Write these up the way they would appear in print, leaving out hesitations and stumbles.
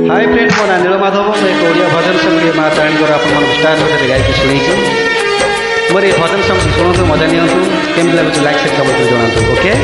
Hi friend मो ना नीलमाधव मैं एक ओडिया भजन संगीत माँ ताणी को आप स्टार भाषा गायक शुणी मोर ये भजन संगीत शुणु मजा नियंतु केमती लगुच लाइक सेट कमेंट जनातु ओके।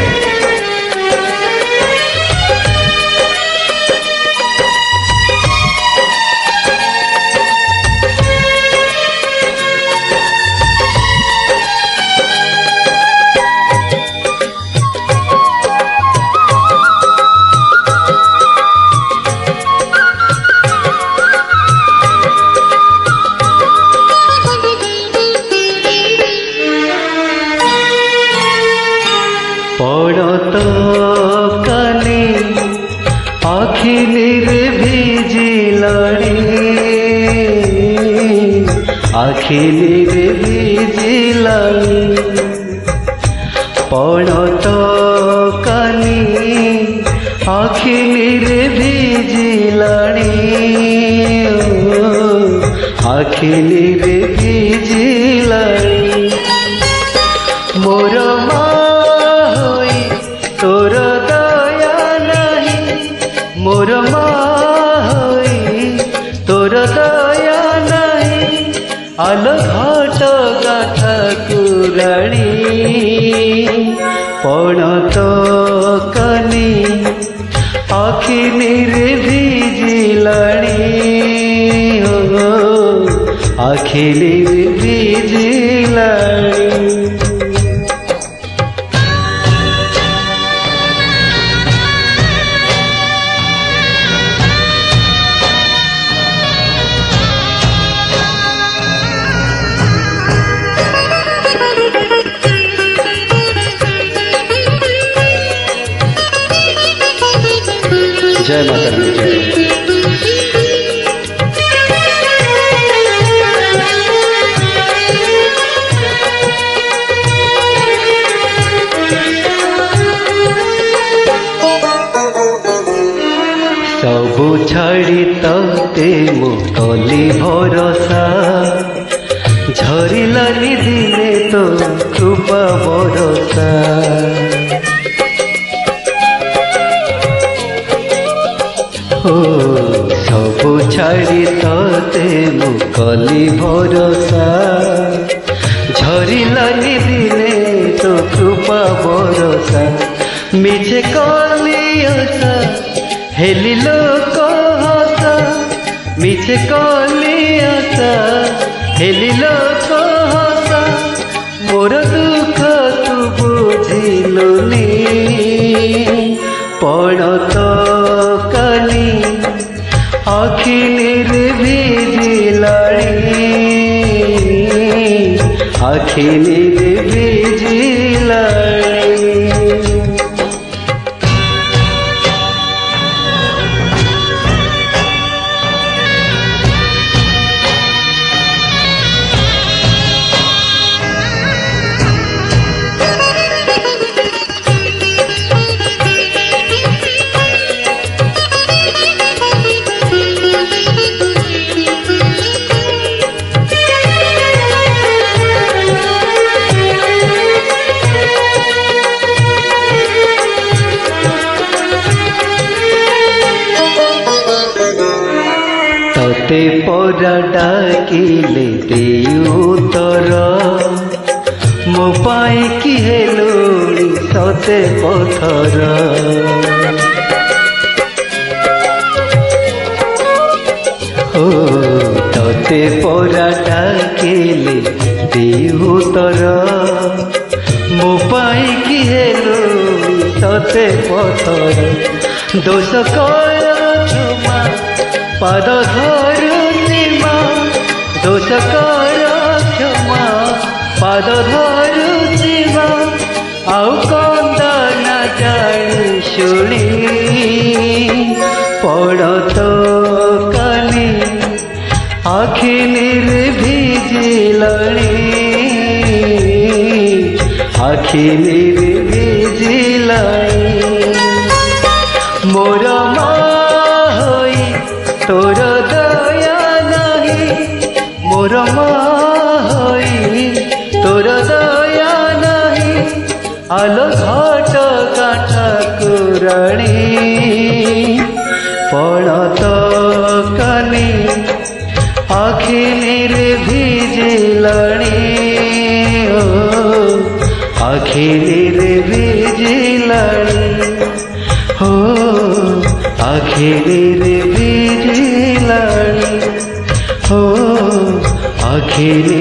पड़त कानी आखिरे भिजिलाणी आखिरे भिजिलाणी पड़त कानी आखिरे भिजिलाणी आखिरे भिजिलाणी मोर तोर दया नहीं मोर माई तोर दया नहीं आलो घाट गाथा कुराणी पणत कानी आखिरे भिजिलाणी आखिरे भिजिलाणी। जय माता दी जय। सबु छाड़ी ते मो कली भरोसा झरिलानी दिने तो कृपा भरोसा हो सबु छाड़ी ते मो कली भरोसा झरिलानी दिने तो कृपा भरोसा मिछे कली आशा हेली लोक हसा मिछे कली आशा हेली लोक हसा मोर दुख तू बुझिलुनी पड़त कानी आखिरे भिजिलाणी आखिरे भिजिलाणी। ते परा डाकिले देउतर मो पाई कि हेलुणी सते पथर हो तते परा डाकिले देउतर मो पाई कि हेलुणी सते पथर दोष कर क्षमा पाद धरुनी माँ दोष कर क्षमा पाद धरुनी माँ आउ कंदना जानी शुणी पड़त कानी आखिरे भिजिलाणी आखिरे भिजिलाणी मोर तोर दया नहीं मोर माई तोर दया नहीं आलो घाट गाथा कुराणी पड़त ଆଖିରେ ବିଜିଲାଣି ହୋ ଆଖିରେ ବିଜିଲାଣି ହୋ ଆଖିରେ